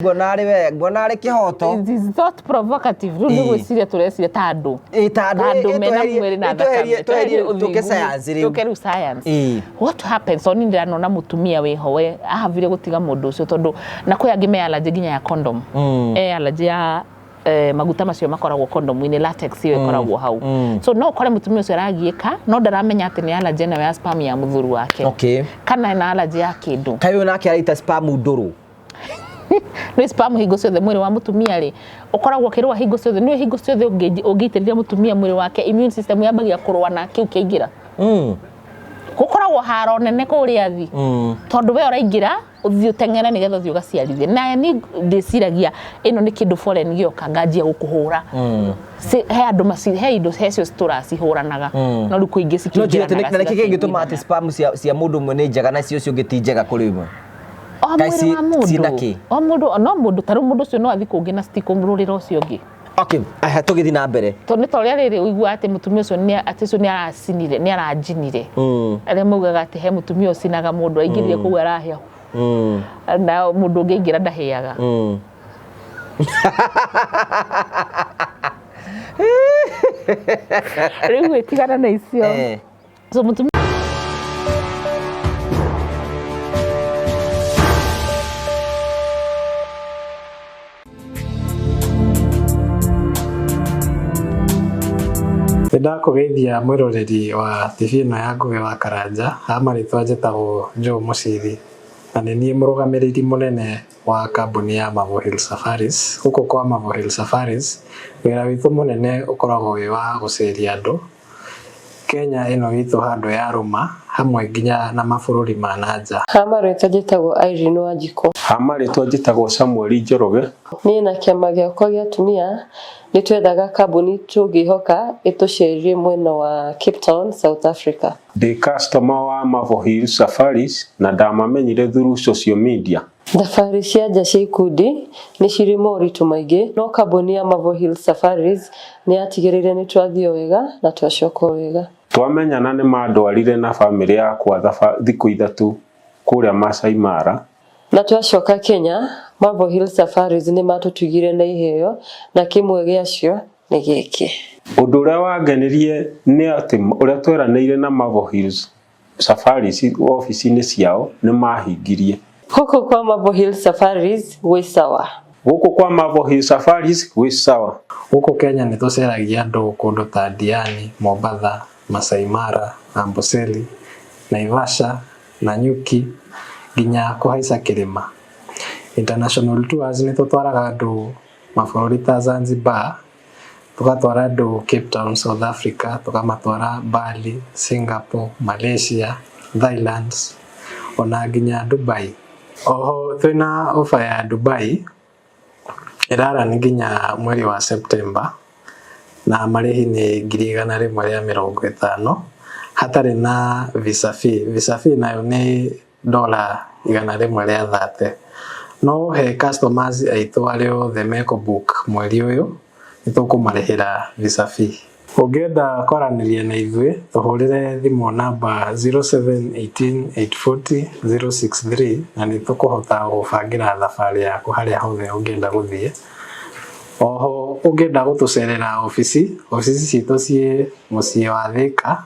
Ngona ari kihoto. It is not provocative. Rundi gwiciria tureciria ta andu. Andu mena mwiri na thakame. Tuke science riu. Tuke science. What happens on ndira na mutumia weho we ahavire gutiga mundu ucio tondu na kwi angi me allergy ginya ya condom. Allergy ya maguta macio makoragwo condom-ini latex iyo ikoragwo hau. So no kore mutumia ucio aragieka no ndaramenya ati ni allergy na ya sperm ya muthuru wake. Okay. Kana ina allergy ya kindu. Kayo nake araita sperm nduru. No sperm hingo ciothe mwiri wa mutumia ri ukoragwo kirwa hingo ciothe no hingo ciothe ungitiriria mutumia mwiri wake immune system yambagia kurwa na kiu kiingira. Gukoragwo haro nene kuria thi. Tondu we uraingira uthio teng'era ni getha thio gaciarithie na ni ndiciragia ino ni kindu foreign gioka ngajia gukuhura. He andu he indo hecio turacihuranaga no riku ingi cikingira na niki kingituma ati sperm cia mundu mwe ni njega na cio cio ngiti njega kuri mwe. No mundu taru mundu cio no athi kungi na stikumrurira ucio ngi. Okay, tugithi na mbere. Tondu toria riri uigua ati mutumia ucio ni ati cio ni aracinire ni arajinire. Ari mugaga ati he mutumia ucinaga mundu aingirire ku arahia. Na mundu ngingira ndahiaga. Riu itigana na icio. So mutumia Ndakugeithia mwiroreri wa TV ino ya Ngugi wa Karanja amaritwa njitagwo Joe Muciri na ni nie murugamiriri munene wa kambuni ya Mavo Hill Safaris. Huko kwa Mavo Hill Safaris wira witu munene ukoragwo wi wa guceria andu Kenya ino witu handu ya Roma hamwe nginya na mabururi ma nanja. Hamarĩtwa njĩtagwo Irene Wanjiko. Hamarĩtwa njĩtagwo Samuel Njoroge. Niĩ na kĩama gĩakwa gĩa atumia nĩ twethaga kambuni tũngĩhoka ĩtũcerie mwena wa Cape Town, South Africa. Ndĩ customer wa Mavo Hill Safaris na ndamamenyire through social media. Thabarĩ cia nja cia ikundi nĩ cirĩ moritũ maingĩ no kambuni ya Mavo Hill Safaris nĩ yatigĩrĩire nĩ twathio wega na twacoka wega. Twamenyana nĩ mandwarire na family yakwa thikũ ithatu kũrĩa Masai Mara. Na twacoka Kenya, Mavo Hill Safaris nĩ matũtugire na iheo na kimwe gĩacio nĩ gĩkĩ. Ũndũ ũrĩa wangenirie nĩ atĩ ũrĩa tweranĩire na Mavo Hill Safaris ofici-inĩ ciao nĩ mahingirie. Huko kwa Mavo Hill Safaris gwĩ sawa. Huko kwa Mavo Hill Safaris gwĩ sawa. Huko Kenya nĩ tũceragia andũ kũndũ ta Diani, Mombasa, Masai Mara, Amboseli, Naivasha, Nanyuki, nginya kuhaica kirima. International tours nĩ tũtwaraga andũ mabũrũri ta Zanzibar, tugatwara andũ Cape Town, South Africa, tukamatwara Bali, Singapore, Malaysia, Thailand, ona nginya Dubai. Oho twina ofa ya Dubai irara nginya mweri wa September na marĩhi nĩ 150 hatarĩ na visa fee. Visa fee nayo nĩ $130. No he customers aitũ arĩa othe meko book mweri ũyũ nĩ tũkũmarĩhĩra visa fee. Ũngĩenda kwaranĩria na ithuĩ tũhũrĩre thimũ namba 0718840063 na nĩ tũkũhota gũbangĩra thabarĩ yaku harĩa hothe ũngĩenda gũthiĩ. Oho ũngĩenda gũtũcerera ofici citũ ciĩ mũciĩ wa Thika,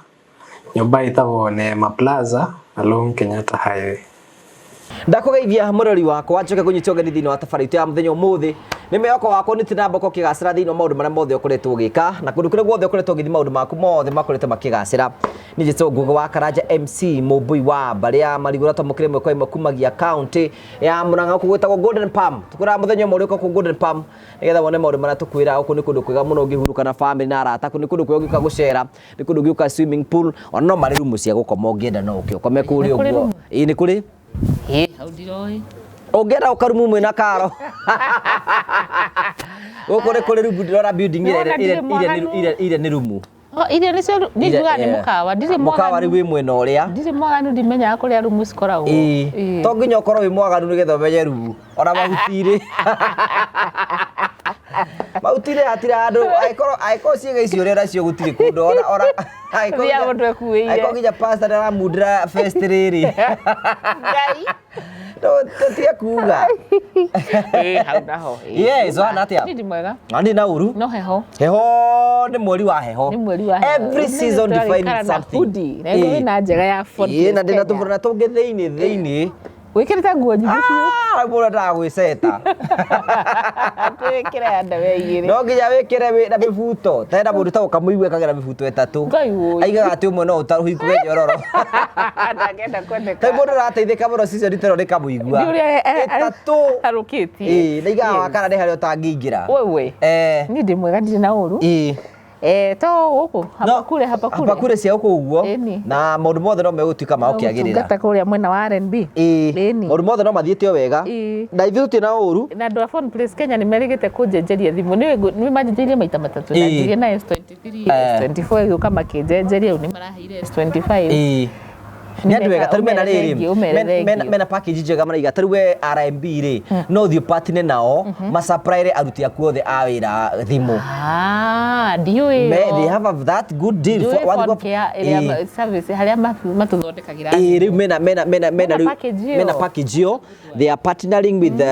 nyũmba ĩtagwo Neema Plaza along Kenyatta Highway. Ndakugeithia murori wakwa njoke kunyita ũgeni thĩinĩ wa tabarĩ itu ya mũthenya ũmũthĩ. Nĩ mĩoko wakwa nĩ tinamboko kĩgacĩra thĩinĩ wa maũndũ marĩa mothe ũkoretwo ũgĩka na kũndũ kũrĩa guothe ũkoretwo ũgĩthi maũndũ maku mothe makoretwo makĩgacĩra. Nĩ njĩtwo Ngugi wa Karanja MC Mũmbui wa Mbarĩa marigũra tũmũkĩre ĩmwe kwa ĩmwe kumagia county ya Mũrang'a gũkũ gwĩtagwo Golden Palm. Tũkwĩra mũthenya ũmwe ũrĩũka kũ Golden Palm nĩgetha wone maũndũ marĩa tũkwĩra gũkũ nĩ kũndũ kwega mũno ũngĩhurũka na family na arata. Nĩ kũndũ kwega ũngĩũka gũcera, nĩ kũndũ ũngĩũka swimming pool, ona no marĩ rumu cia gũkoma ũngĩenda no ũkome kũrĩa ũguo. Ĩĩ nĩ kũrĩ? Hau ndiroi. Ongera ukarumu mwena karo. Kũrĩ rumu ndĩrona building ire nĩ rumu. Iria nĩcio nĩnjuga nĩ mũkawa. Ndirĩ mũkawa rĩu wĩ mwena ũrĩa. Ndirĩ mwaganu ndimenyaga kũrĩa rumu cikoragwo. To nginya ũkorwo wĩ mwaganu nĩgetha ũmenye rumu. Ona mahuti-rĩ. Mahuti-rĩ hatira andũ aĩkorwo ciĩga icio ũrĩa nacio gũtirĩ kũndũ ona aĩkorwo nginya pastor aramundĩra fest rĩrĩ. Tutia kuga. Hau naho. Yes, wana atia. Ni mwega. Ani na uru. No heho. Heho ni mweri wa heho. Ni mweri wa heho. Every season defines something. Na ego na njega ya font. Na ndina tuvura tunge thiini. Wikirite nguo nyingi biũ. Mbona ndagwiceta. Twikire anda weigire. No nginya wikire wina mibuto. Tenda mundu ta ukamuigua kagira mibuto etatu. Ngai ũi. Aigaga ati umwe no utaruhikwe nyororo. Ndagenda kwendeka. Tai mundu rateithika muno season itero ni kamuigua. Etatu. Tarukitie. Na igaga wakana ni haria utangingira. Wewe. Ni ndi mwega ndi na uru. To guku hapa kure cia guku uguo na maundu mothe no megutuika ma ukiagirira ngata kuria mwena wa R&B maundu mothe no mathiite o wega na ithu tutina uru na ndo phone place Kenya ni merigite kunjenjeria thimu ni manjenjeria maita matatu na njirie na S23 S24 yuka makinjenjeria ni maraheire S25 ni andu wega taru mena riri mena package njega maraiga taru we R&B ri no thio partner nao ma supply aruti aku othe a wira thimu diwe they have that good deal for what go service haria matuthondekagira riu mena package yo they are partnering with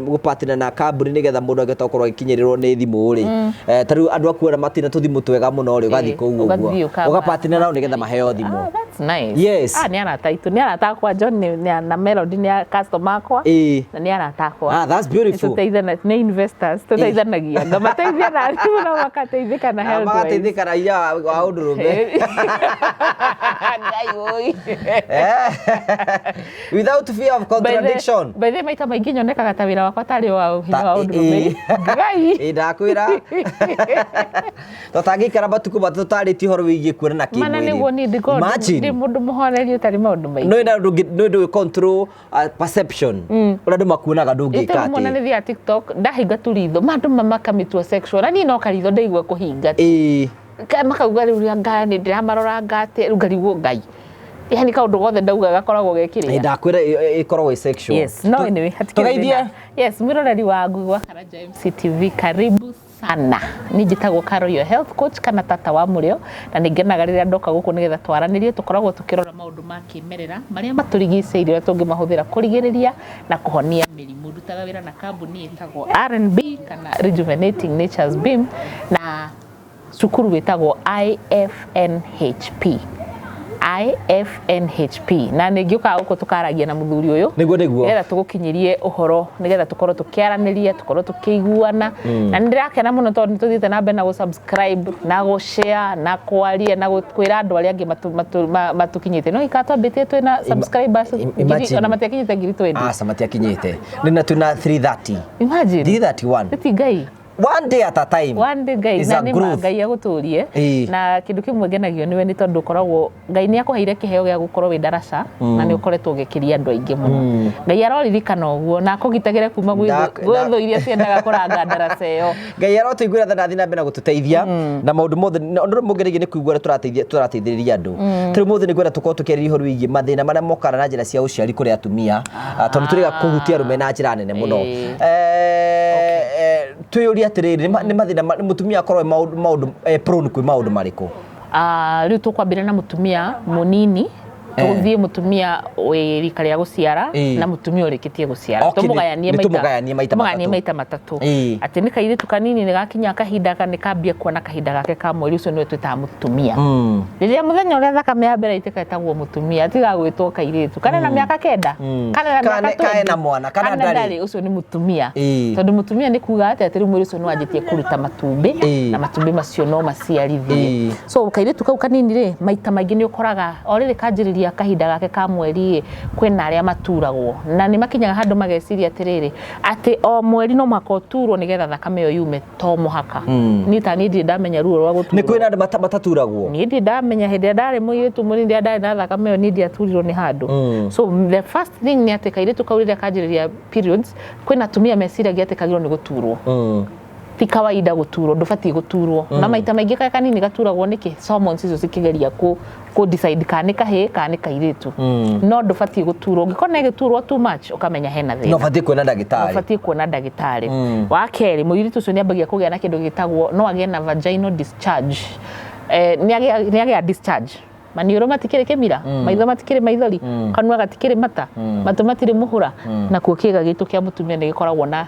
go partner na kambuni nigetha mundu ageta ukorwo ikinyirirwo ni thimu ri taru andu akuora matina tuthimu twega muno ri ugathi ku uguo uga partner nao nigetha maheo thimu that's nice ni arata itu ni arata kwa John na Melody ni customer kwa na ni arata kwa that's beautiful tutaithana ni investors tutaithanagia ngamateithia na arimu na makateithika na health makateithika na iya wa undurume ngai oi without fear of contradiction by the maita maingi nyonekaga ta wira wakwa tari wa undurume ngai ndakwira tutangikara batuku batutari horo wigie kuona na kimwiri mana niguo ni ndi mundu muhorerio tari maundu maingi no ndo control perception ura ndo makuonaga ndungika ati mwana ni thia TikTok ndahinga turitho mandu mamakamitwo sexual ani no karitho ndaigua kuhinga makauga riu ngani ndiramarora ngate rugarigwo ngai yani kaundu gothe ndauga gakoragwo gekire ndakwira ikoragwo sexual yes no anyway tugeithie yes mwiroreri wa Ngugwa Karaja MCTV karibu sana ni njitagwo Karo your health coach kana tata wa murio na ningenaga riria ndoka guku nigetha twaranirie tukoragwo tukirora maundu ma kimerera maria maturigiceirie tungimahũthĩra kurigiriria na kuhonia mirimu ndutaga wira na kambuni itagwo R&B kana Rejuvenating Nature's Beam na cukuru witagwo IFNHP na ningiuka guko tukaragia na muthuri uyu niguo nigetha tugukinyirie uhoro nigetha tukorwo tukiaraniria tukorwo tukiguana na ndirakena muno tondu tuthiite na mbere na go subscribe na go share na kwaria na kwira andu aria angi matukinyite no ikatwambitie twina subscribers ona matiakinyite ngiri 20 matiakinyite nina tuna 330 imagine 331 tigai one day at a time one day guys na ni Ngai aguturie na kindu kimwe ngenagio niwe ni tondu koragwo Ngai ni akuheire kiheo gia gukorwo wi daraca na ni ukoretwo ugikiria andu aingi muno Ngai aroririkana uguo na akugitagire kuma gwetho iria ciendaga kuranga daraca iyo Ngai arotuigwira tha ndathi na mbere gututeithia na maundu mothe ndu mugerigie ni kuigwa turateithiriria andu turi mothe ni gwetha tukorwo tukeriria ihoro wigi mathina maria mokana na njira cia uciari kuri atumia tondu turiga kuhutia rume na njira nene muno tuyuria atiriri ni mathina mutumia akorwo maundu prone kwi maundu mariku riu tukwambira na mutumia munini tuthie mutumia rika ria guciara na mutumia urikitie guciara tumugayanie maita matatu ati ni kairitu kanini ni gakinya kahinda ni kambia kuona kahinda gake ka mweri ucio niwe twitaga mutumia riria muthenya uria thakame ya mbere iteka etagwo mutumia tiga gwitwo kairitu kana na miaka 9 kana na miaka 2 na mwana kana ndari ucio ni mutumia tondu mutumia ni kuga ati mweri ucio ni wanjitie kuruta matumbi na matumbi macio no maciarithie so kairitu kau kanini ri maita maingi ni ukoraga orire kanjiriria kahinda gake ka mweri kwina aria maturagwo na ni makinyaga handu mageciria atiriri ati o mweri no makoturwo nigetha thakame yo yume to muhaka ni ta ni ndamenya ruo rwa guturwo ni kwina andu mataturagwo ni ndamenya hindi ndari muiritu muri ndi ndari na thakame yo ni ndiaturirwo ni handu so the first thing ni ati kairitu kaurire kanjiriria periods kwina tumia meciragia ati kagirwo ni guturwo ti kawaida guturwo ndubati guturwo na maita maingi ka kanini gaturagwo niki hormones icio cikigeria ku decide kana kahe kana kairitu no ndubati guturwo ngikona giturwo too much ukamenya hena thina no bati kuona ndagitari ndubati kuona ndagitari wa keri muiritu ucio ni ambagia kugia na kindu gitagwo no agie na vaginal discharge ni agia discharge manioro matikire kimira maitho matikire maithori kanua gatikire mata matu matire muhura na kuo kiga gitu kia mutumia ni gikoragwo na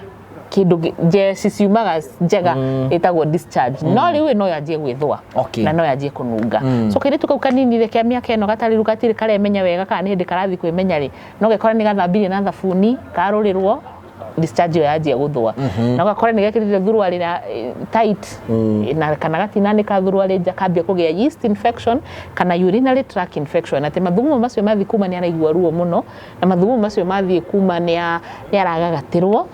kindu jesi ciumaga njega etagwo discharge no riu no yanjie gwithwa na no yanjie kununga so kairitu kau kanini re kia miaka eno gatari rugatire kare menya wega kana ni hindi karathi kwimenya ri no gekora ni gathambirie na thabuni karurirwo discharge yanjie guthwa na gakora ni gekirire thuruari na tight na kana gatina ni ka thuruari nja kambia kugia yeast infection kana urinary tract infection ate mathugumo macio mathi kuma ni araigua ruo muno na mathugumo macio mathi kuma ni aragagatirwo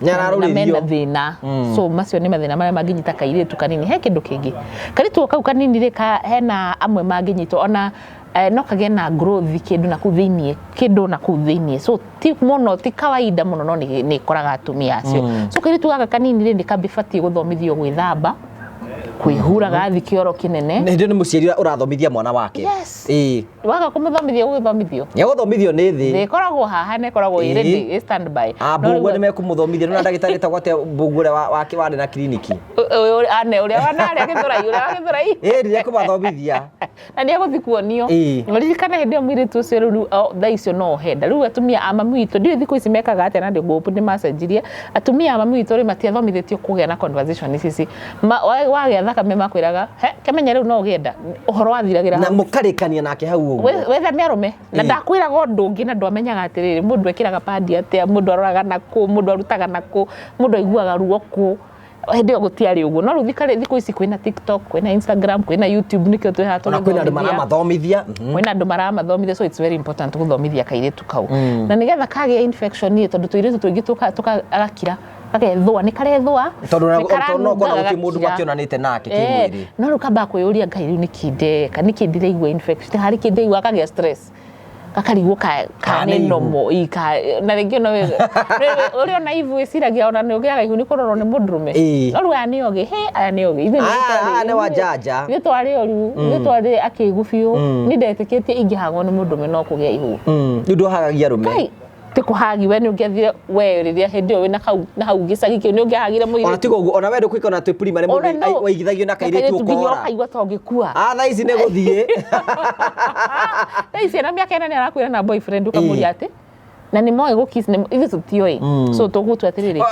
ni araruririo thina so macio ni mathina maria manginyita kairitu kanini he kindu kingi karitu kau kanini ri ka hena amwe manginyito ona no kage na growth kindu na kuthinie kindu na kuthinie so ti muno ti kawaida muno no ni koraga atumia acio so kiritu gaka kanini ri ndikambifati guthomithio gwithamba kwihura gathi kioro kinene ndio ni muciari urathomithia mwana wake waga kumuthomithia guthomithio ya guthomithio ni thi ni koragwo haha ne koragwo ready stand by bungu ni mekumuthomithia no ndagitari ta gwate bungure wake wari na kliniki ane uria wanari agithurai ria kumathomithia na ni aguthikuonio ngori kana hindi mwiritu ucio riu tha icio no henda riu atumia amamu itu ndio thiku ici mekaga ate na ndio group ni macenjirie atumia amamu itu ri matiathomithitio kugia na conversation ici wage thakame makwiraga he kemenya riu no gienda uhoro wathiragira na mukarikania nake hau uguo wetha miarume na ndakwiraga ndungi na ndwamenyaga atiriri mundu ekiraga padi atia mundu aroraga naku mundu arutaga naku mundu aiguaga ruo ku hindi gutiari uguo no ruthikare thiku ici kwina TikTok kwina Instagram kwina YouTube nikio twi hato na kwina andu maramathomithia kwina andu maramathomithia so it's very important guthomithia kairitu kau na nigetha kage infection ni tondu tuiritu tuingi tukagakira agethwa ni karethwa tondu no kona uti mundu makionanite nake kimwiri no rukamba kwiyuria ngai riu nikinde kanikindire igwa infection hari kinde igwa kage stress kakarigwo kane nomo ika na ringi no uri ona ivu isiragia ona ni ugiaga ihu ni kurorwo ni mundurume no ru ani oge he ani oge ithe ni wajaja ni twari oru ni twari akigubiu ni ndetiketie ingihagwo ni mundurume no kugia ihu ni nduhagagia rume tikuhagi we ni ungiathire we riria hindi we na hau gicagi kio ni ungiahagire mwiri ona tigo uguo ona wende kwikona twi primary mundu waigithagio na kairitu ukora kaigwa to ngikua tha ici ni guthie tha ici na miaka ena ni arakwira na boyfriend ukamuria ati na ni moe gukiss ni ithu tutioi so tugutu atiriri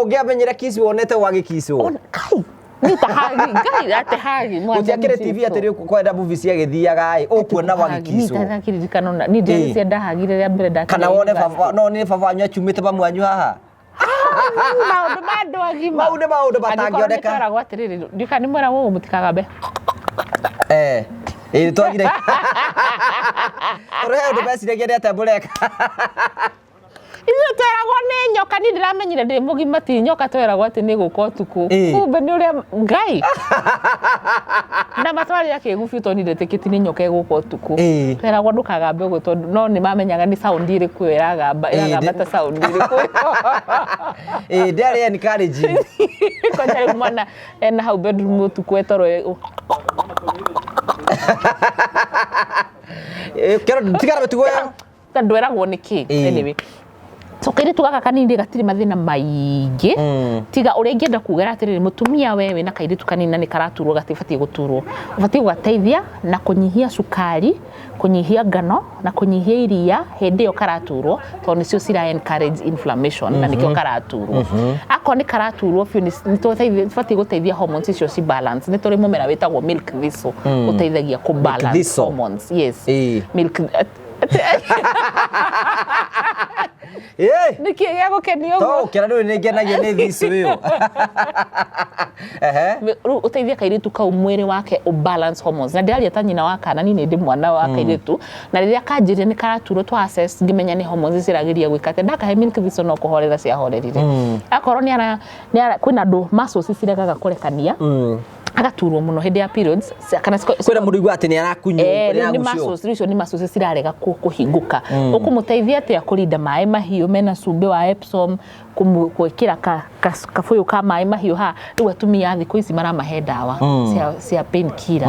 ungiamenyera kiss wonete wagikiswo kai nita hagi ngai ate hagi mwana ujakire TV atiri kwenda movie cia githiaga ai ukuona wagikiswo nita kiririkano ni ndiri cia ndahagire ria mbere ndakire kana wone baba no ni baba anyu achumite bamwanyu haha maundu mandu agima maundu batangioneka ara gwatiriri ndika ni mwera wo mutikaga be twagire ore undu beciragia ni atambureka Izo tweragwo ni nyoka ni ndiramenyire ndi mugima ti nyoka tweragwo ati ni guko tuku kumbe ni uria ngai na matwari yake gufi to ni ndeteketi ni nyoka guko tuku tweragwo ndukagambe uguo tondu no ni mamenyaga ni sound iri kwiraga ta sound iri kwi ndari encourage kwa ndari mwana na hau bedroom tuku etoro kero tigara betugo ya ndweragwo ni ki anyway so kairitu gaka kanini gatiri mathina maingi tiga uria ingienda kugera atiriri mutumia wewe na kairitu kanini ni karaturwo gatifati guturwo ufati guteithia na kunyihia sukari kunyihia ngano na kunyihia iria hindi yo karaturwo to nicio cira encourage inflammation na nikio karaturwo ako ni karaturwo fio ni tuteithia fati guteithia hormones icio ci balance ni turi mumera witagwo milk thistle uteithagia ku balance hormones yes milk niki ya gukenio to kira ndu ni ngenagio ni thisu iyo uteithia kairitu kau mwiri wake o balance hormones na ndari atanyina wa kana ni ndi mwana wa kairitu na riria kanjire ni karaturwo to access ngimenya ni hormones ciragiria gwikate ndaka he milk thistle no kuhorera cia horerire akoro ni ara kwina ndu muscles ciregaga kurekania agaturwo muno hindi ya periods kana kwira murigu ati ni arakunyu ni muscles ni muscles cirarega kuhinguka ukumuteithia ati akurinda mai mahiu mena cumbi wa Epsom kumwikira kafuyu ka mai mahiu ha riu atumia thiku ici maramahe dawa cia pain killer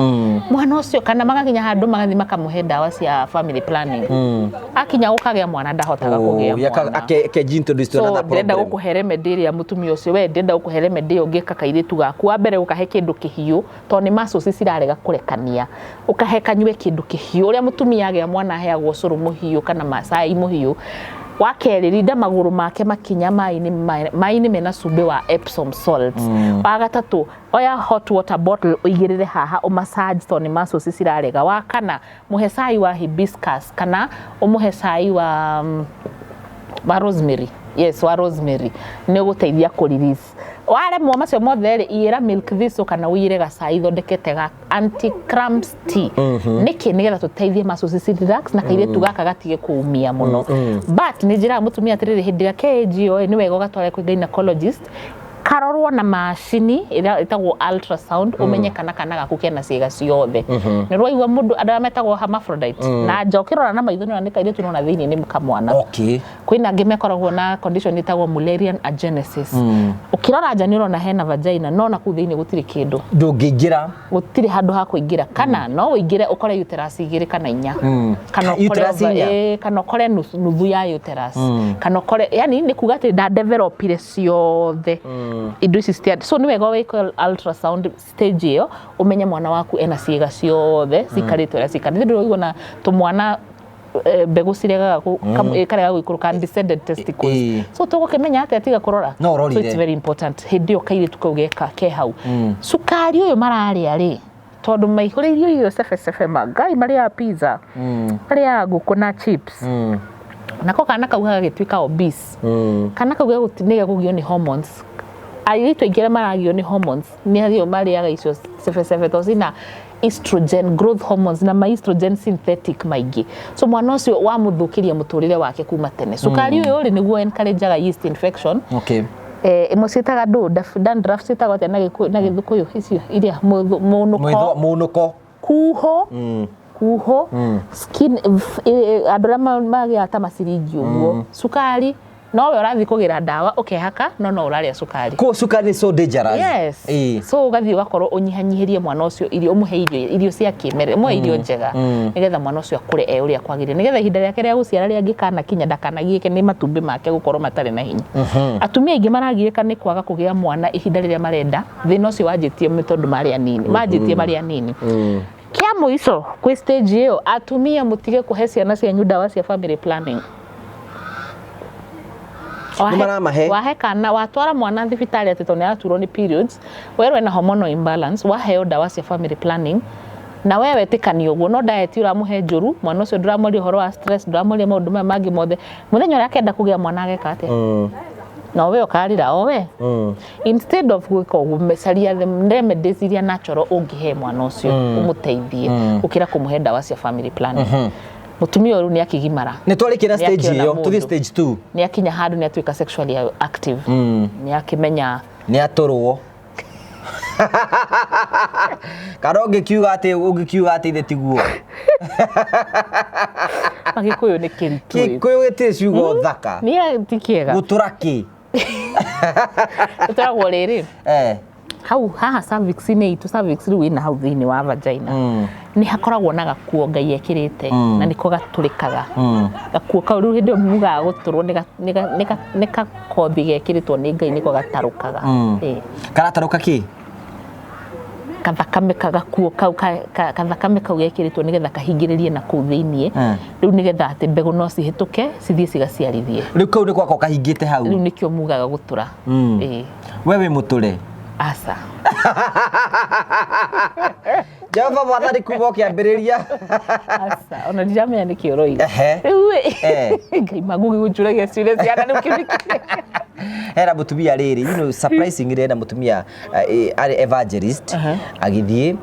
mwana ucio kana magakinya handu magathi makamuhe dawa cia family planning akinya gukagia mwana ndahotaga kugia mwana ke jinto distorna problem ndenda gukuhere remedy ya mutumia ucio we ndenda gukuhere remedy ungika kairitu gaku wa mbere gukahe kindu hiu to ni muscles cirarega kurekania ukahe kanyue kindu kihiu uria mutumia agea mwana aheagwo curu muhiu kana macai muhiu wakeri rinda maguru make makinya mai-ini mena cumbi wa Epsom salt wa gatatu oya hot water bottle uigirire haha o massage to ni muscles cirarega wa kana muhe cai wa hibiscus kana umuhe cai wa rosemary yes wa rosemary ni guteithia ku release wale mwa macio mothe ira milk thiso kana uire gacai thondekete ga anti cramps tea niki nigetha tuteithie muscles relax na kaire tugaka gatige kuumia muno but ni njira mutumia atiriri hindira KGO ni wega gatware ku gynecologist karorwo na macini ira itagwo ultrasound umenye kana gaku kena ciega ciothe ni rwaigwa mundu andara metagwo hermaphrodite na njokirora na maitho ni kaire tunona thiini ni kamwana okay kwina ngimekoragwo na condition itagwo Mullerian agenesis ukirora nja ni urona hena vagina no na ku thiini gutiri kindu ndungiingira gutiri handu ha kuingira kana no uingire ukore uterus igiri kana inya kana ukore kana ukore nuthu ya uterus kana ukore yani ni kuga ati da developire ciothe indo ici so ni wega wiko ultrasound stage iyo umenye mwana waku ena ciega ciothe cikaritwe ria cikarite ndio igona tumwana mbegu cirega karega guikuruka descended testicles so tugukimenya ati atiga kurora so it's very important hindi yo kaire tukugeka ke hau sukari uyu mararia ri tondu maihuririo iyo sefe magai maria pizza maria nguku na chips nako kana kauga gitwika obese kana kauga gutiniga kugio ni hormones airito igere maragio ni hormones ni athio mariaga icio sefe tozina estrogen growth hormones na ma estrogen synthetic maigi so mwana ucio wa muthukiria muturire wake kuma tene sukari uyu ri niguo encourageaga yeast infection okay emositaga dandruff sitaga ate na githukuyu icio iria munuko kuho skin andura magia ta masiringi uguo sukari no we urathi kugira dawa ukehaka no uraria sukari ko sukari so dangerous yes so ugathi ugakorwo unyihanyihirie mwana ucio irio umuhe irio cia kimere mo irio njega nigetha mwana ucio akure uria kwagire nigetha ihinda riake ria guciara ria ngikana kinya ndakanagieke ni matumbi make gukorwo matari na hinya atumia ingi maragirika ni kwaga kugia mwana ihinda riria marenda thina ucio wanjitie mitondu maria nini manjitie maria nini kia muico kwi stage iyo atumia mutige kuhe ciana cianyu dawa cia family planning wahe kana watwara mwana thibitari ati tone aturwo ni periods werwe na hormonal imbalance waheo dawa cia family planning na wewe tikani uguo no diet uramuhe njuru mwana ucio nduramuri horo wa stress nduramuri maundu mangi mothe muthenya uria akenda kugia mwana ageka ate no we ukarira owe instead of gwika umecaria them remedies iria natural ungihe mwana ucio umuteithie ukira kumuhe dawa cia family planning mutumia uru ni akigimara ni twarikira stage iyo tuthi stage 2 ni akinya handu ni atuika sexually active ni akimenya ni aturwo karoge kiuga ati the tiguo magikuyu ni kiritu kikuyu gitire ciugo thaka ni atikiega guturaki utaragwo riri hau haha cervix ni itu cervix ri wina hau thini wa vagina ni hakoragwo na gakuo ngai ekirite na niko gaturikaga gakuo kau ri hindi muga guturwo ni ka kothi gekiritwo ni ngai niko gatarukaga karataruka ki kathakame kagakuo kau kathakame kau gekiritwo nigetha kahingiririe na kuu thiini riu nigetha ati mbegu no cihituke cithie cigaciarithie riu kau ni kwako kahingite hau riu nikio mugaga gutura wewe muture asa Java wathari kubo kiambiriria asa ona ndijamenya ni kioroi ngai magugi gujuragia ciuria ciana ni ukimikire era mutumia riri surprising renda mutumia ari evangelist agithie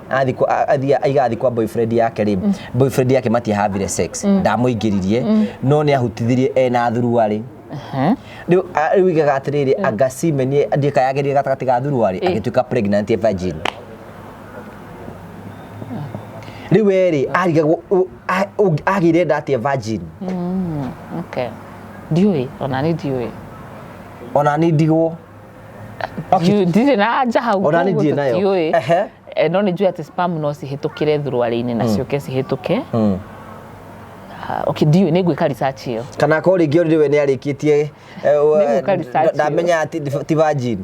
athi kwa boyfriend yake ri boyfriend yake matiahavire sex ndamuingiririe no ni ahutithirie ena thuruari riu igaga atiriri agasimenie ndika yagerie gatagati ga thuruari agituika pregnant virgin riu eri arigagwo agire ndati virgin okay diwe ona ni digwo ndire na jahau ona ni ndire nayo no ni jua ati sperm no cihitukire thuruari-ini na cioke cihituke okay ndiyo nĩ gwĩka research ĩyo kana ko ringĩ ũrĩwe nĩ arĩkĩtie ndamenya ti virgin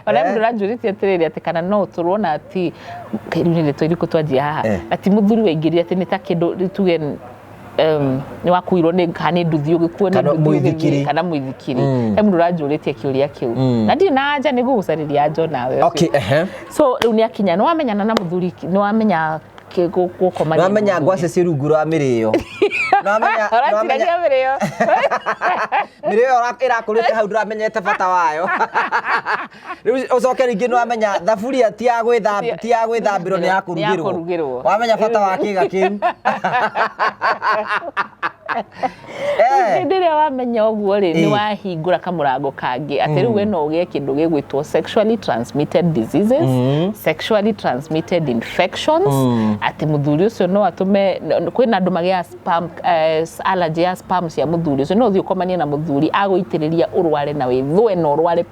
ona mũndũ ranjũrĩtie atĩrĩrĩ atĩ kana no tũrona atĩ rĩu nĩ tũirĩkũ twanjia haha atĩ mũthuri waingĩrire atĩ nĩ ta kĩndũ tuge nĩ wakuirwo nĩ kana nduthi ũgĩkuo nĩ nduthi kana mũithikiri he mũndũ ranjũrĩtie kĩũria kĩu na ndirĩ na anja nĩ gũgũcarĩria anja nawe okay so rĩu nĩ akinya nĩ wamenyana na mũthuri nĩ wamenya gũkomania nĩ wamenya ngwacĩ ci rungu rwa mĩrĩyo nĩ wamenya mĩrĩyo ĩrakũrĩte hau ndũramenyete bata wayo rĩu ũcoke rĩngĩ nĩ wamenya thaburia ti ya gwĩthambĩrwo nĩ ya kũrugĩrwo wamenya bata wa kĩga kĩu rĩrĩa wamenya ũguo rĩ nĩ wahingũra kamũrango kangĩ atĩ rĩu we no ũgĩe kĩndũ gĩgwĩtwo sexually transmitted diseases sexually transmitted infections atĩ mũthuri ũcio no atũme kwĩna andũ magĩa spam allergy ya spam cia mũthuri ũcio no ũthiĩ ũkomanie na mũthuri agũitĩrĩria ũrware na wĩthũe na ũrware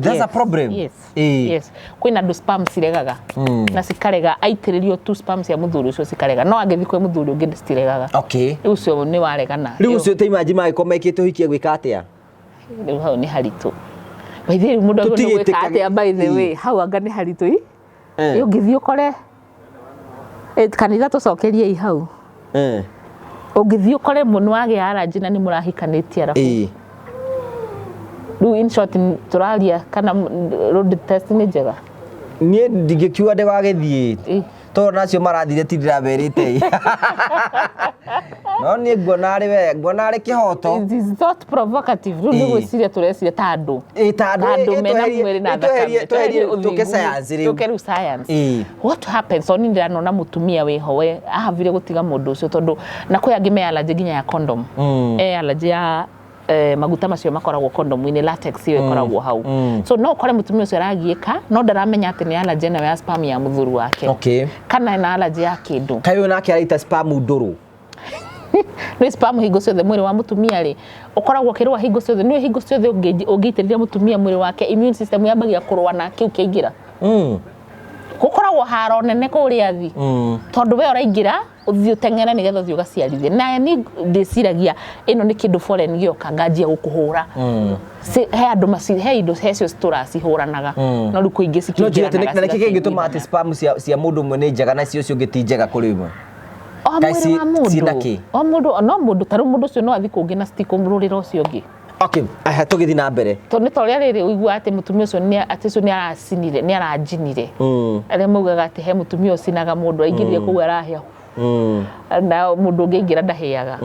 that's a problem yes kwĩna andũ spam ciregaga na cikarega aitĩrĩrio tu spam cia mũthuri ũcio cikarega no angĩthiĩ kwĩ mũthuri ũngĩ citiregaga okay ũcio nĩ waregana rĩu ũcio te imagine magĩkorwo mekĩte ũhikia gwĩka atĩa rĩu hau nĩ haritũ by the way mũndũ agĩrĩirwo gwĩka atĩa by the way hau anga nĩ haritũ ũngĩthiĩ ũkore kanitha tũcokerie hau ũngĩthiĩ ũkore mũndũ wagĩa allergy na nĩ mũrahikanĩtie arabu rĩu in short tũraria kana road test nĩ njega niĩ ndingĩkiuga ndĩgagĩthiĩ tondũ nacio marathire ti ndĩramerĩte no niĩ nguona arĩ kĩhoto it is not provocative rĩu nĩ gwĩciria tũreciria ta andũ andũ mena mwĩrĩ na thakame tũke science rĩu tũke rĩu science what happens oni ndiranona mũtumia wĩho we ahavire gũtiga mũndũ ũcio tondũ na kwĩ angĩ me allergy nginya ya condom allergy ya maguta macio makoragwo condom-inĩ latex iyo ikoragwo hau so no ukore mũtumia ũcio aragiĩka no ndaramenya atĩ nĩ allergy na ya spam ya mũthuri wake kana na allergy ya kĩndũ kayo nake araita spam ndũrũ nĩ spam hingo ciothe mwĩrĩ wa mũtumia rĩ ũkoragwo kĩrũa hingo ciothe nĩ hingo ciothe ũngĩitĩrĩria mũtumia mwĩrĩ wake immune system yambagia kũrũa na kĩu kĩaingĩra gũkoragwo haro nene kũrĩa thi tondũ we ũraingĩra ũthiĩ ũteng'ere nĩgetha ũthiĩ ũgaciarithie na ni ndĩciragia ĩno nĩ kĩndũ foreign gĩoka nganjia gũkũhũra he andũ he indo hecio tũracihũranaga no rĩu kũingĩ cikĩingĩranaga na nĩkĩ kĩngĩtũma atĩ spam cia mũndũ ũmwe nĩ njega na cio ũcio ũngĩ ti njega kũrĩ imwe o mũndũ no mũndũ tarũ mũndũ ũcio no athiĩ kũngĩ na citikũmũrũrĩra ũcio ũngĩ okay tũgĩthiĩ na mbere tondũ nĩ torĩa rĩrĩ ũigua atĩ mũtumia ũcio nĩ aracinire nĩ aranjinire arĩa maugaga atĩ he mũtumia ũcinaga mũndũ aingĩrire kũu arahĩa na mũndũ ũngĩ aingĩra ndahĩaga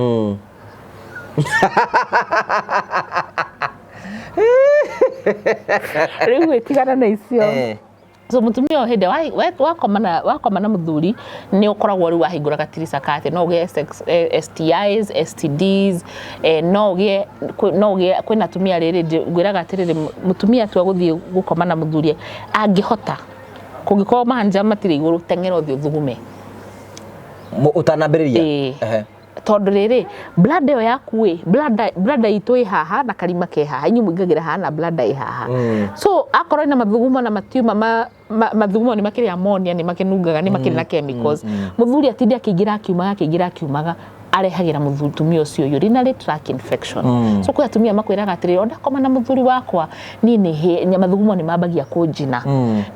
rĩu gwĩtigana na icio so mũtumia o hĩndĩ wakoma na mũthuri nĩ ũkoragwo rĩu wahingũra gatirica kate no ũgĩe STIs STDs no ũgĩe kwĩna atumia rĩrĩ ngwĩraga atĩrĩrĩ mũtumia tu agũthiĩ gũkoma na mũthuri angĩhota kũngĩkorwo mahanja matirĩ igũrũ teng'era ũthiĩ ũthugume ũtanambĩrĩria tondũ rĩrĩ blada ĩyo yaku blada itũ ĩ haha na karima ke haha inyuĩ mũingagĩra haha na blada ĩ haha so akorwo ina mathugumo na matiuma mathugumo nĩ makĩrĩ ammonia nĩ makĩnungaga nĩ makĩrĩ na chemicals mũthuri atinde akĩingĩra akiumaga arehagĩra mũtumia ũcio urinary tract infection so kwa atumia makwĩraga atĩrĩ ndakoma na mũthuri wakwa niĩ mathugumo nĩ mambagia kũnjina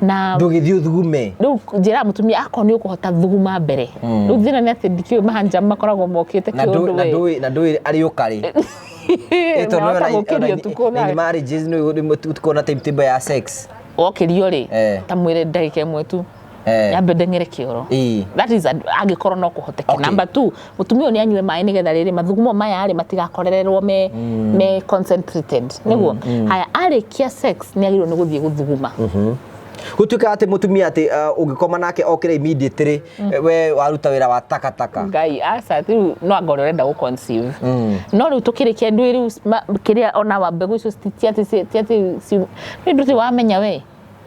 na ndũgĩthiĩ ũthugume rĩu njĩra mũtumia akorwo nĩ ũkũhota thuguma mbere rĩu thĩna nĩ atĩ ndikĩũĩ mahanja makoragwo mokĩte kĩũndũ we na ndũĩ arĩ ũkarĩ in marriages nĩ tukona timetable ya sex okĩrio rĩ ta mwĩre ndagĩka ĩmwe tu yambe ndeng'ere kĩoro that is angĩkorwo no kũhoteke number 2 mũtumia nĩ anyue maĩ nĩgetha rĩrĩ mathugumo maya rĩ matigakorererwo me concentrated nĩguo haya arĩkia sex nĩ agĩrĩirwo nĩ gũthiĩ gũthuguma gũtuĩka atĩ mũtumia atĩ ũngĩkoma nake okĩre immediately we waruta wĩra wa takataka ngai aca rĩu no anga ũrenda gũconceive no rĩu tũkĩrĩkia ndũĩ rĩu kĩrĩa ona wa mbegũ icio nĩ ndũti wamenya we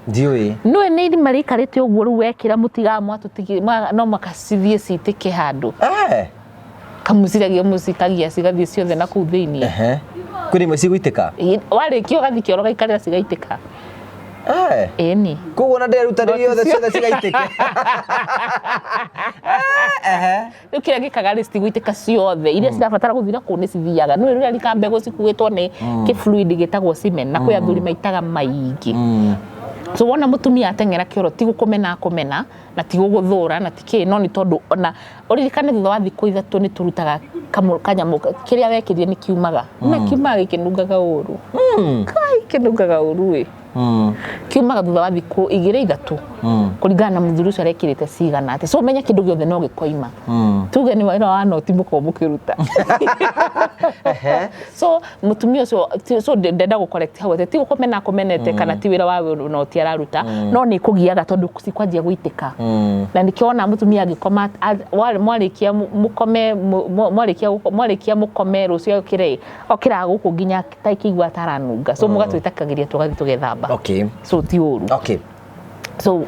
ndiũĩ no nĩ irima rĩikarĩte ũguo rĩu wekĩra mũtigamo atũtigĩ no makacithie citĩke handũ kamuciragia mũcikagia cigathiĩ ciothe na kũu thĩinĩ kwĩ imwe cigũitĩka warĩkia ũgathiĩ kĩoro gaikarĩra cigaitĩka Eni koguo na nderutanĩria othe ciothe cigaitĩke rĩu kĩrĩa gĩkaga list gũitĩka ciothe iria cirabatara gũthira kũu nĩ cithiaga no rĩrĩa rika mbegũ cikuĩtwo nĩ kĩfluid gĩtagwo semen na kwĩ athuri maitaga maingĩ so wona mũtumia ateng'era kĩoro ti gũkũmena akũmena na ti gũgũthũra na ti kĩ no nĩ tondũ ona ũririkane thutha wa thikũ ithatũ nĩ tũrutaga kanyamũ kĩrĩa wekĩrire nĩ kiumaga na kiumaga gĩkĩnungaga ũru kai kĩnungaga ũru kiumaga thutha wa thikũ 2-3 kũringana na mũthuri ũcio arekĩrĩte cigana atĩ so menya kĩndũ gĩothe no gĩkoima tuge nĩ wĩra wa noti mũkorwo mũkĩruta so mũtumia ũcio so ndenda gũcorrect hau ti gũkomena akũmenete kana ti wĩra wa noti araruta no nĩ kũgiaga tondũ cikwanjia gũitĩka na nĩkĩona mũtumia agĩkoma mwarĩkia mũkome rũcio okĩraga gũkũ nginya ta ikĩigua ataranunga so mũgatwĩtakagĩria tũgathiĩ tũgethamba so ti ũru so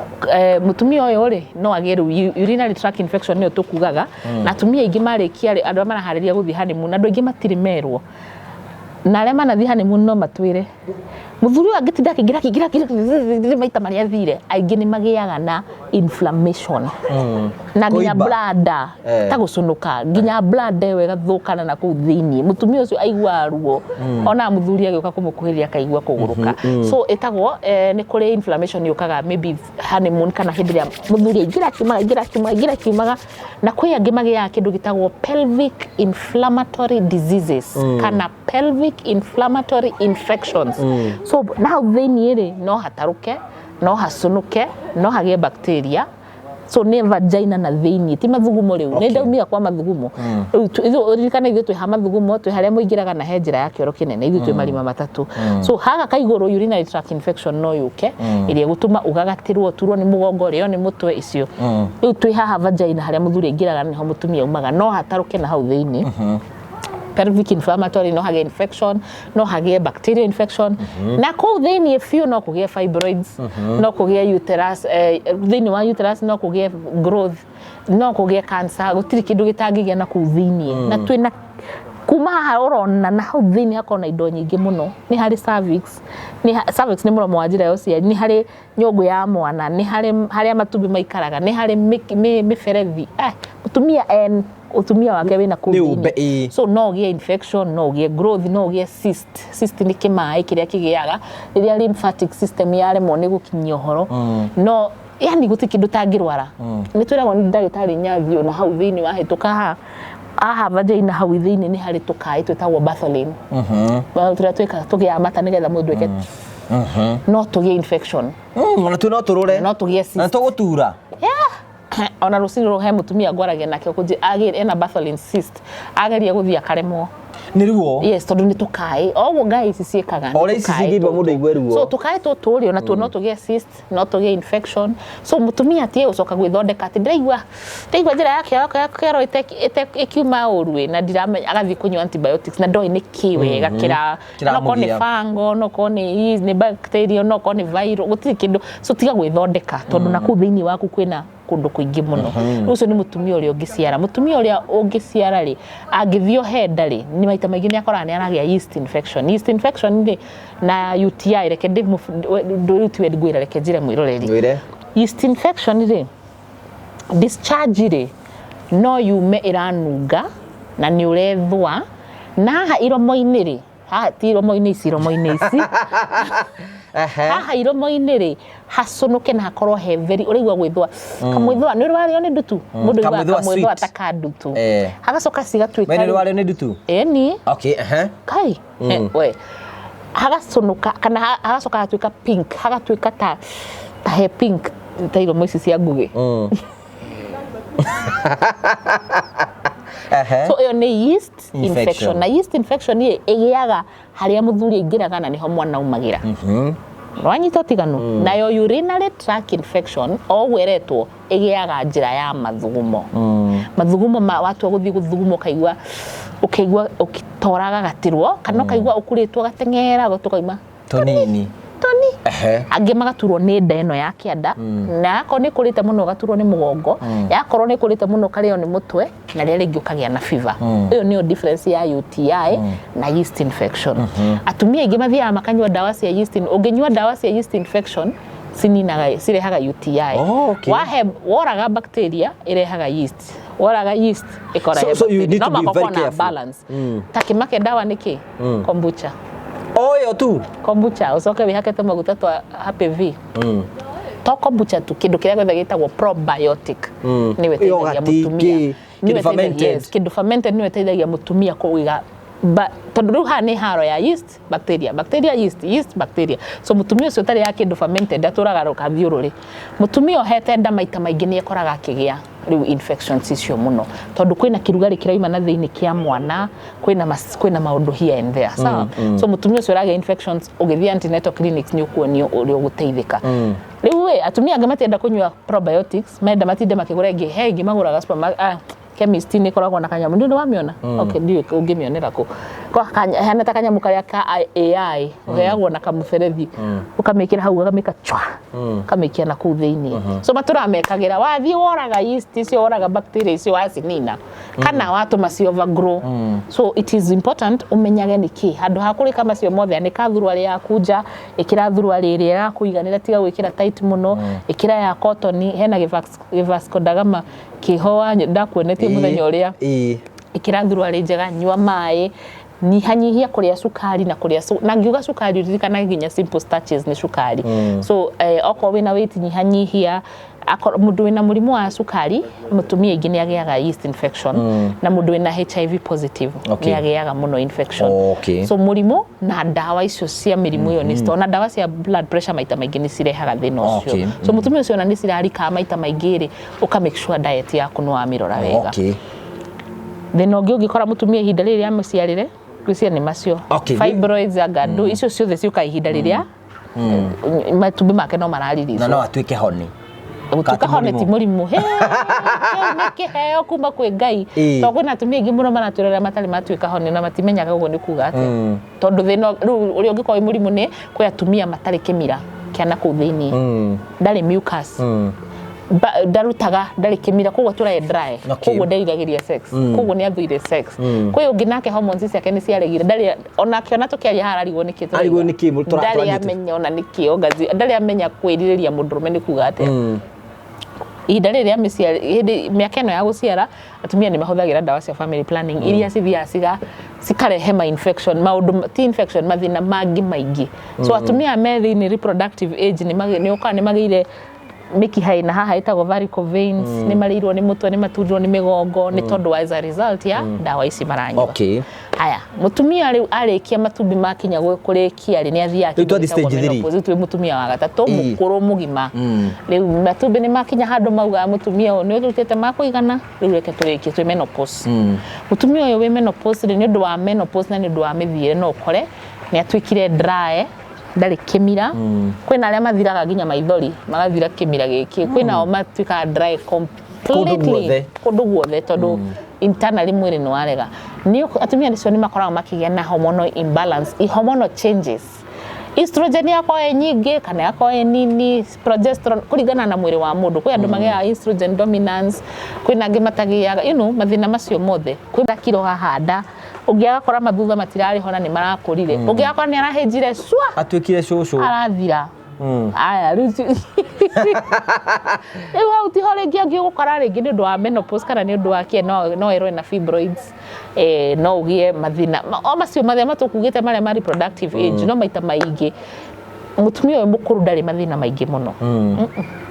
mutumia ũyũ rĩ no agĩe urinary tract infection nĩyo tũkugaga na atumia aingĩ marĩkia rĩ andũ maraharĩria gũthiĩ honeymoon andũ aingĩ matirĩ merwo na arĩa manathiĩ honeymoon no matwĩre mũthuri ũyũ angĩtinda akĩingĩra maita marĩa athire aingĩ nĩ magĩaga na inflammation na nginya bladder ta gũconoka nginya bladder ĩyo ĩgathũkana na kũu thĩinĩ mũtumia ũcio aigua ruo ona mũthuri agĩũka kũmũkuhĩrĩria akaigua kũgũrũka so ĩtagwo nĩ kũrĩ inflammation yũkaga maybe honeymoon kana hĩndĩ ĩrĩa mũthuri aingĩra kiumaga na kwĩ angĩ magĩaga kĩndũ gĩtagwo pelvic inflammatory diseases kana pelvic inflammatory infections so now thĩinĩ rĩ no hatarũke no haconoke no hagĩe bacteria so nĩ vagina na thĩinĩ ti mathugumo rĩu nĩ ndaumia kwa mathugumo rĩu ririkana ithuĩ twĩ ha mathugumo twĩ harĩa mũingĩraga na he njĩra ya kĩoro kĩnene ithuĩ twĩ marima matatũ so haga kaigũrũ urinary tract infection no yũke ĩrĩa gũtũma ũgagatĩrwo turwo nĩ mũgongo rĩo nĩ mũtwe icio rĩu twĩ haha vagina harĩa mũthuri aingĩraga nĩho mũtumia umaga no hatarũke na hau thĩinĩ pelvic inflammatory no hagĩe infection no hagĩe bacterial infection na kũu thĩinĩ biũ no kũgĩe fibroids no kũgĩe uterus thĩinĩ wa uterus no kũgĩe growth no kũgĩe cancer gũtirĩ kĩndũ gĩtangĩgĩa na kũu thĩinĩ na twĩna kuma haha ũrona na hau thĩinĩ hakorwo na indo nyingĩ mũno nĩ harĩ cervix nĩ mũromo wa njĩra ya ũciari nĩ harĩ nyũngũ ya mwana nĩ harĩa matumbĩ maikaraga nĩ harĩ mĩberethi utumia wake wĩna kũu so no gĩe infection no gĩe growth no gĩe cyst nĩ kĩmaĩ kĩrĩa kĩgĩaga rĩrĩa lymphatic system yaremwo nĩ gũkinyia ũhoro no yani gũtirĩ kĩndũ tangĩrwara nĩ twĩragwo nĩ ndagĩtarĩ nyathi ona hau thĩinĩ wahĩtũka haha vagina hau thĩinĩ nĩ harĩ tũkaĩ twĩtagwo Bartholin tũrĩa tũgĩaga mata nĩgetha mũndũ eke no tũgĩe infection ona tu no tũrũre no tũgĩe cyst na tũgũtura ona rũcinĩ rũrũ he mũtumia ngwaragia nake ena Bartholin cyst ageria gũthiĩ akaremwo nĩ ruo yes tondũ nĩ tũkaĩ oguo ngai ici ciĩkaga ora ici cingĩimba mũndũ aigue ruo so tũkaĩ tũtũ rĩ ona tuo no tũgĩe cyst no tũgĩe infection so mũtumia atie gũcoka gwĩthondeka atĩ ndĩraigua njĩra yake kĩoro ĩkiuma ũru na ndiramenya agathiĩ kũnyua antibiotics na ndoĩ nĩ kĩ wega nokorwo nĩ fungal nokorwo nĩ bacteria nokorwo nĩ viral gũtirĩ kĩndũ so tiga gwĩthondeka tondũ na kũu thĩinĩ waku kwĩna kũndũ kũingĩ mũno ũcio nĩ mũtumia ũrĩa ũngĩciara mũtumia ũrĩa ũngĩciara rĩ angĩthio henda rĩ nĩ maita maingĩ nĩ akoraga nĩ aragĩa yeast infection rĩ na UTI reke ndũrutiwe ngwĩra reke njĩre mwĩroreri yeast infection rĩ discharge rĩ no yume ĩranunga na nĩ ũrethũa na haha iromo-inĩ rĩ haha ti iromo-inĩ ici haha iromo-inĩ rĩ haconoke na hakorwo he very ũraigua gwĩthũa kamwĩthũa nĩ ũrwarĩo nĩ ndutu mũndũ aigua kamwĩthũa ta ka ndutu hagacoka cigatuĩka nĩ ũrwarĩo nĩ ndutu ĩni kai we hagaconoka kana hagacoka hagatuĩka pink hagatuĩka ta he pink ta iromo ici cia ngugĩ so ĩyo nĩ yeast infection na yeast infection ĩgĩaga harĩa mũthuri aingĩraga na nĩho mwana umagĩra wanyita ũtiganu nayo urinary tract infection ogweretwo ĩgĩaga njĩra ya mathugumo mathugumo watua gũthiĩ gũthuguma ũkaigua ũkĩtoraga gatĩrwo kana ũkaigua ũkũrĩtwo gateng'era gũtũkaima tonini angĩ magaturwo nĩ nda ĩno ya kĩanda na yakorwo nĩ kũrĩte mũno gaturwo nĩ mũgongo yakorwo nĩ kũrĩte mũno karĩo nĩ mũtwe na rĩrĩa rĩngĩ ũkagĩa na fever ĩyo nĩyo difference ya UTI na yeast infection atumia aingĩ mathiaga makanyua ndawa cia yeast ũngĩnyua ndawa cia yeast infection cirehaga UTI woraga bacteria irehaga yeast woraga yeast ikoraga so you need to be very careful balance takimake dawa niki kombucha yo tu kombucha ucoke wihakete maguta twa happy v to kombucha tu kindu kiria gwetha gitagwo probiotic ni weteithagia mutumia kindu fermented ni weteithagia mutumia kuiga tondu riu ha ni haro ya yeast bacteria yeast bacteria so mutumia ucio tari ya kindu fermented aturaga rukathiururi mutumia ohete nda maita maingi ni ekoraga akigia riu infections icio muno tondu kwina kirugari kiraima na thiini kia mwana kwina maundu here and there so mutumia ucio raga infections ugithia antenatal clinics ni ukuonio uri uguteithika riu atumia angĩ matienda kunyua probiotics menda matinde makigura ingi hengi maguraga supermarket chemist ni koragwo na kanyamu ndio wamiona okay ndio ungimionera ko hana ta kanyamu karia ka AI uheagwo na kamuberethi ukamekira hau ukameka chwa kamekia na kuu thiini so maturamekagira wathi woraga yeast icio woraga bacteria icio wacinina kana watu macio overgrow so it is important umenyage niki handu hakuri kama cio mothe ni kathurwa ria kuja ikira thurwa riri ya kuiganira tiga gwikira tight muno ikira ya cotton hena givascodagama kihoa ndakuonetie muthenya uria ikira thurwa ri njega nyua mai nyihanyihia kuria sukari na kuria na ngiuga sukari ririkana nginya simple starches ni sukari so oko wina weight nyihanyihia mundu wina murimu wa sukari mutumia ingi ni agiaga yeast infection na mundu wina HIV positive ni agiaga muno infection so murimu na dawa icio cia mirimu iyo ni na dawa cia blood pressure maita maingi ni cirehaga thina ucio so mutumia ucio na ni cirarika maita maingi ri uka make sure diet yaku ni wamirora wega thina ungi ungikora mutumia ihinda riri ya muciarire kwisia ni macio fibroids agadu icio ciothe ciuka ihinda riria matumbi make no mararirizo no atuike honi utuka hone ti murimu nikiheo kuma kwi Ngai to kwina atumia ingi muno manaturera matari matuika honi na matimenyaga ugo ni kuga ati tondu thina uri ungikora i murimu ni kwi atumia matari kimira kiana ku thiini ndari mucus darutaga ndari kimira koguo turae dry koguo ndariragiria sex koguo ni athuire sex kwi ungi nake hormones ciake ni ciaregire ndari onake ona tukiaria hararigwo niki ndari amenya ona niki ogazi ndari amenya kwiririria mundurume ni kuga ati ihinda rĩrĩa mĩaka ĩno ya gũciara atumia nĩ mahũthagĩra ndawa cia family planning iria cithiaga cikarehe ma infection maũndũ ti infection mathĩna mangĩ maingĩ so atumia me in reproductive age nĩ magĩire mikiha ina haha itagwo varicose veins ni marirwo ni mutwe ni maturirwo ni migongo ni tondu as a result ya dawa ici maranyua haya mutumia riu arikia matumbi makinya kurikia ri ni athia ki mutumia wa gatatu mukuru mugima riu matumbi ni makinya handu mauga mutumia ni urutete makuigana riu reke turikie twi menopause mutumia uyu wi menopause ni ndu wa menopause na ni ndu wa mithire no ukore ni atwikire dry ndari kimira kwina aria mathiraga nginya maithori magathira kimira giki kwina o matwika dry completely kundu guothe tondu internally mwiri ni warega ni atumia nicio ni makoraga makigia na hormonal imbalance hormonal changes estrogen yako nyingi kana yako nini progesterone kuringana na mwiri wa mundu kwi andu magia estrogen dominance kwina ngi matagiaga mathina macio mothe kwina kiro hahanda ungiaga kora mathutha matirari hona ni marakurire ungiaga kora ni arahejire swa atwikire shushu arathira aya ruti ewa uti hore ngi gukora ringi ni ndu wa menopause kana ni ndu wa kie no erwe na fibroids no ugie mathina o macio mathia matukugite maria ma reproductive age no maita maingi mutumia uyu mukuru ndari mathina maingi muno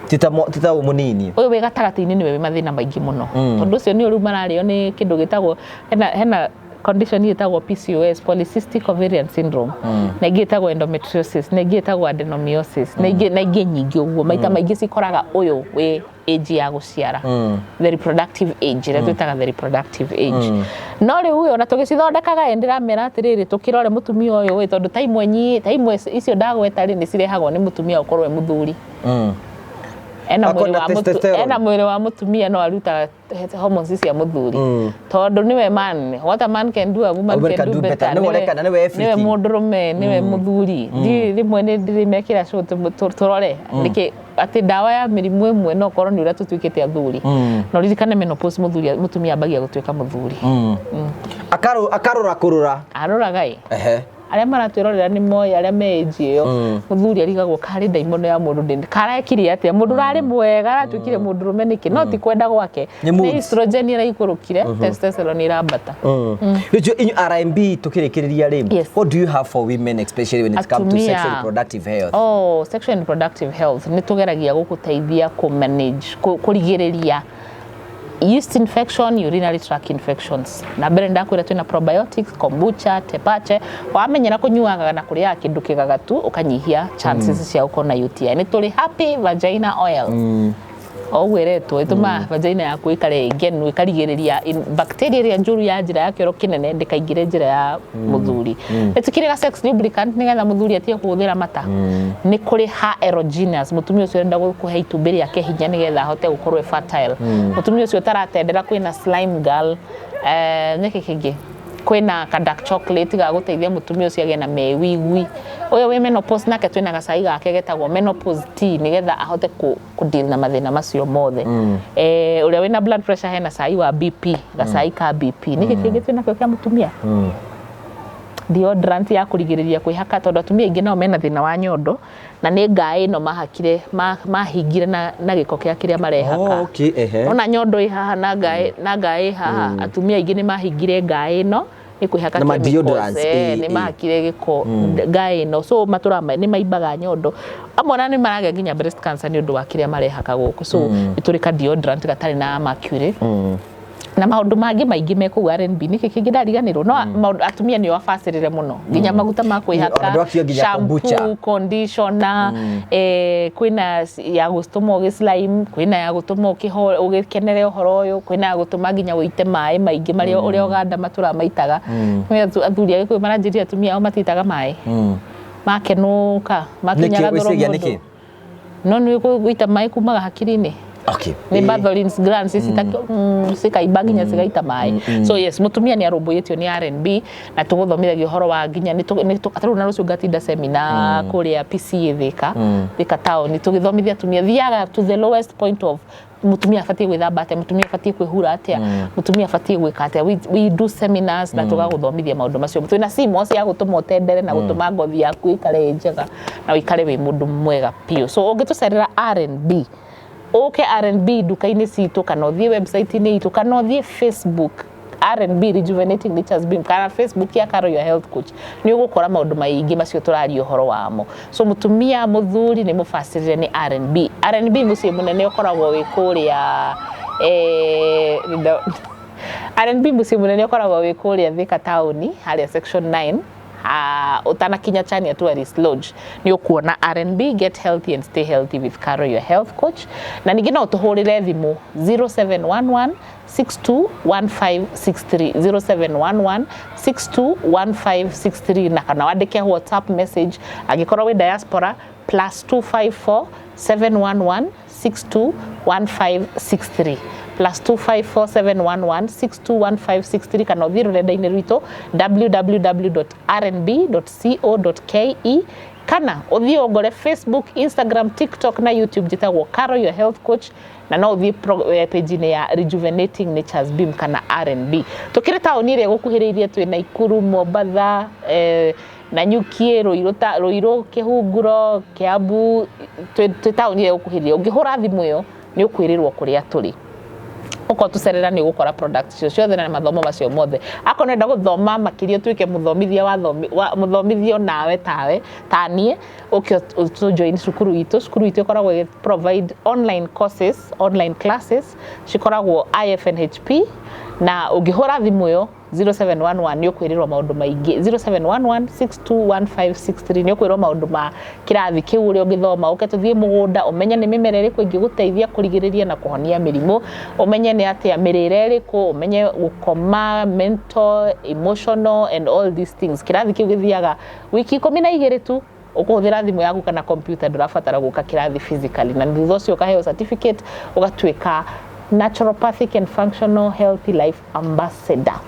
tita munini uyu we gatagati-ini ni we mathina maingi muno tondu ucio ni uru marario ni kindu gitagwo hena condition yetagwo PCOS polycystic ovarian syndrome na igitagwo endometriosis na igitagwo adenomyosis na ingi nyingi uguo maita maingi cikoraga uyu we age ya guciara the reproductive age ira twitaga the reproductive age no riu uyu ona tugicithondekaga endira mera atiriri tukirore mutumia uyu we tondu time icio ndagweta ri ni cirehagwo ni mutumia ukorwe muthuri ena mwiri wa mutumia no aruta hormones cia muthuri tondu niwe man, what a man can do a woman can do better. Niwe mundurume, niwe muthuri rimwe ni ndirimekira show turore niki ati dawa ya mirimu imwe no korwo ni uria tutwikite athuri no ririkane menopause mutumia ambagia gutwika muthuri akarora kurura aroragai aria maratwirorera ni moya aria meji yo muthuri arigagwo kari daimono ya mundu ndi karekire atia mundu rari mwega aratwikire mundu rume niki no ti kwenda gwake ni estrogen ira ikurukire testosterone irambata in R&B tukirikiriria ri what do you have for women especially when it comes to sexual and reproductive health? Sexual and reproductive health ni tugeragia gukuteithia ku manage kurigiriria yeast infection, urinary tract infections. Na mbere ndakwira twina probiotics, kombucha, tepache, wamenyera kunyuaga na kuria kindu kigagatu ukanyihia chances cia ukona UTI. Ni tuli happy vagina oil. Ogweretwo ituma vagina yaku ikare ngenu ikarigiriria bacteria ria njuru ya njira ya kioro kinene ndikaingire njira ya muthuri. Etikire sex lubricant nigetha muthuri atie kuhuthira mata. Ni kuri ha erogenous mutumia ucio enda gukuhe itumbiri yake hinya nigetha ahote gukorwo fertile. Mutumia ucio taratendera kwina slime girl niki kingi kwina dark chocolate ga guteithia mutumia ucio agena mewigwi oyo we menopause nake twina gacai gake getagwo menopause tea nigetha ahote ku deal na mathina macio mothe uria wina blood pressure hena cai wa BP gacai ka BP niki kingi twina kio kia mutumia deodorant ya kurigiriria kwihaka tondu atumia ingi nao mena thina wa nyondo na ni ngai no mahakire mahingire na giko kia kiria marehaka ona nyondo ihaha na ngai haha atumia ingi ni mahingire ngai no ni kwihaka na deodorants ni mahakire giko ngai no so matura ni maimbaga nyondo amona ni marage nginya breast cancer ni undu wa kiria marehaka guku so iturika deodorant gatari na mercury na maundu mangi maingi meku R&B niki kingi ndariganirwo no atumia ni wafacirire muno nginya maguta ma kwihaka shampoo conditioner kwina ya gutuma ugislime kwina ya gutuma ugikenere uhoro uyu kwina ya gutuma nginya uite mai maingi mari uria uganda matura maitaga athuri agikwi maranjiria atumia au matitaga mai makenuka makinyaga thoro no ni guita mai kumaga hakiri-ini ni Bartholin's glands sikaimba nginya cigaita mai so yes mutumia ni arumbuitio ni R&B na tuguthomithagia uhoro wa nginya ni atari na rucio gatinda seminar kuria PC thika town tugithomithia atumia thiaga to the lowest point of mutumia afatie gwithamba atia mutumia afatie kwihura atia mutumia afatie gwika atia we do seminars na tugaguthomithia maundu macio twina simu cia gutuma utendere na gutuma ngothi yaku ikare njega na ikare wi mundu mwega pio so ungitucerera R&B R&B duka-ini citu kana uthie website-ini itu kana uthie Facebook R&B Rejuvenating Nature's Beam kana Facebook ya Karo Your Health Coach ni ugukora maundu maingi macio turario horo wamo so mutumia muthuri ni mufacirire ni R&B mucie munene ukoragwo wi kuria R&B mucie munene ukoragwo wi kuria Thika Town haria section 9 utanakinya Chania Tourist Lodge ni ukuona R&B Get Healthy and Stay Healthy with Karo Your Health Coach na ningine utuhurire thimu 0711 621563 0711 621563 na kana wandike WhatsApp message agikorwo wi diaspora +254 711 621563 +254 711 621563 kana uthie rurenda-ini rwito www.rnb.co.ke kana uthie ongore Facebook, Instagram, TikTok na YouTube jitagwo Karo Your Health Coach na no uthie page-ini ya Rejuvenating Nature's Beam kana R&B tukire tauni ire gukuhiriirie twina Ikuru, Mombasa na Nyuki, Ruiru, Kihunguro, Kiambu tauni ire gukuhiriirie ungihura thimu iyo ni ukwirirwo kuria turi uko tucerera ni gukora products ciothe na mathomo macio mothe akonenda guthoma makiria twike muthomithia wa muthomithio nawe tanie ukio to join cukuru itu ikoragwo provide online courses online classes cikoragwo IFNHP na ungihura thimu yo 0711 ni ukwirirwo maundu maingi 0711 621563 ni ukwirirwo maundu ma kirathi kiu uri ungithoma uketuthie mugunda umenya ni mimera iriku ingiguteithia kurigiriria na kuhonia mirimu umenye ni atia mirire iriku umenye gukoma mental emotional and all these things kirathi kiu githiaga wiki 12 tu ukuhuthira thimu yaku kana computer ndurabatara guka kirathi physically na thutha ucio ukaheo certificate ugatuika naturopathic and functional healthy life ambassador.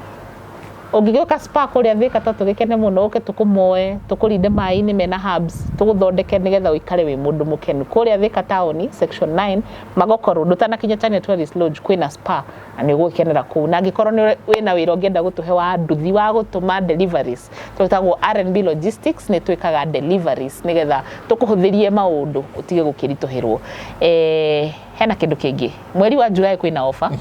Ungigioka spa kuria thika ta tugikene muno uke tukumoe tukurinde mai-ini mena herbs tuguthondeke nigetha uikare wi mundu mukenu kuria thika town section 9 Magokoro ndutanakinya Chania Tourist Lodge kwina spa na ni gukenera ku na ngikorwo ni wina wira ungienda gutuhe wa nduthi wa gutuma deliveries twitagwo R&B Logistics ni twikaga deliveries nigetha tukuhuthirie maundu utige gukirituhirwo hena kindu kingi mweri wa Julai kwina offer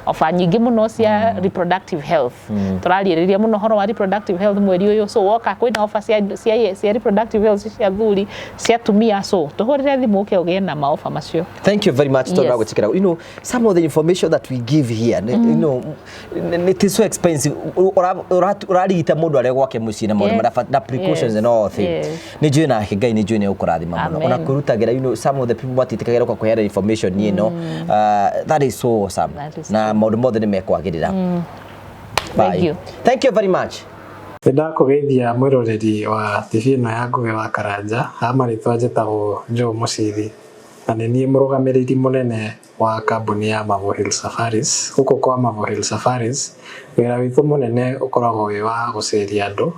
offer nyingi muno cia reproductive health turariiriria muno horo wa reproductive health mweri uyu so woka kwina offer cia reproductive health cia thuri cia tumia so tuhurire thimu uke ugie na maofa macio. Thank you very much Tonda guchikira. You know, some of the information that we give here you know it is so expensive. Urarigita mundu ari gwake mucii na maundu na precautions and all things ni njui na Ngai ni njui ni ukurathima muno ona kurutagira you know some of the people batitikagira kwa kuhera information you know that is so awesome na maundu mothe ni mekwagirira. Thank you very much. Ndakugeithia mwiroreri wa TV ino ya Ngugi wa Karanja amaritwa njitagwo Joe Mucithi na ni nie murugamiriri munene wa kambuni ya Mavo Hill Safaris. Huko kwa Mavo Hill Safaris wira witu munene ukoragwo wi wa guceria andu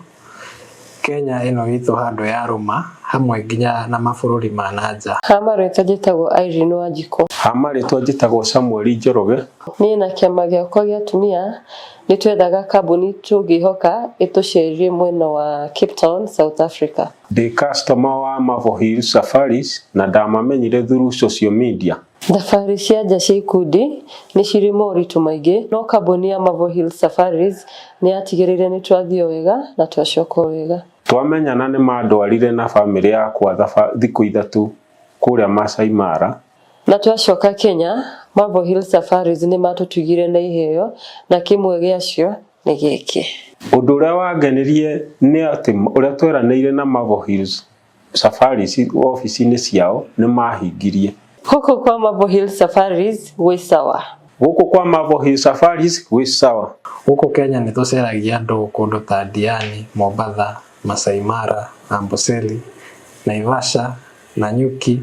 Kenya ino witu handu ya Roma hamwe nginya na mabururi ma nanja. Hamaritwa njitagwo Irene Wanjiko. Hamaritwa njitagwo Samuel Njoroge. Ni na kiama giakwa gia tumia ni twethaga kambuni tungihoka itucerie mwena wa Cape Town, South Africa. The customer wa Mavo Hill Safaris na ndamamenyire through social media. Thabarĩ cia nja cia ikundi nĩ cirĩ moritũ maingĩ no kambuni ya Mavo Hill Safaris nĩ yatigĩrĩire nĩ twathio wega na twacoka wega. Twamenyana nĩ mandwarire na family yakwa thikũ ithatu kũrĩa Masai Mara na twacoka Kenya. Mavo Hill Safaris nĩ matũtugire na iheo na kimwe gĩacio nĩ gĩkĩ. Ũndũ ũrĩa wangenirie nĩ atĩ ũrĩa tweranĩire na Mavo Hill Safaris ofici-inĩ ciao nĩ mahingirie. Huko kwa Mavo Hill Safaris wĩ sawa. Huko kwa Mavo Hill Safaris wĩ sawa. Huko Kenya nĩ tũceragia andũ kũndũ ta Diani, Mombasa, Masai Mara, Amboseli, Naivasha, Nanyuki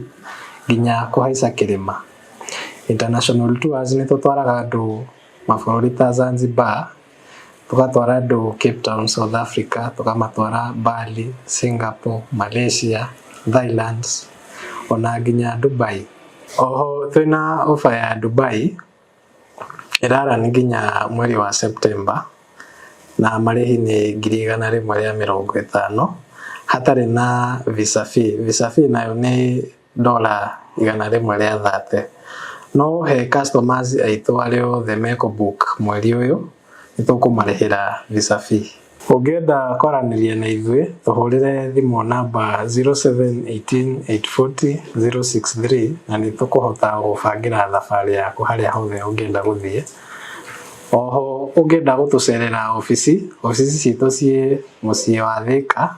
nginya kuhaica Kirima. International tours nĩ tũtwaraga andũ mabũrũri ta Zanzibar, tugatwara andũ Cape Town, South Africa, tukamatwara Bali, Singapore, Malaysia, Thailand ona nginya Dubai. Oho twina ofa ya Dubai irara ni nginya mweri wa September na marihi ni 150 hatari na visa fee. Visa fee nayo ni $130. No he customers aitu areo the make book mweri uyu nitukumarihira visa fee. Ungenda kwaraniria na ithuĩ tuhurire thimu namba 0718840063 na nitukuhota gubangira thabarĩ yaku haria hothe ungenda guthie. Oho ungenda gutucerera ofici citu ci muciĩ wa Thika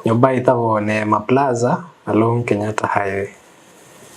nyumba itagwo Neema Plaza along Kenyatta Highway.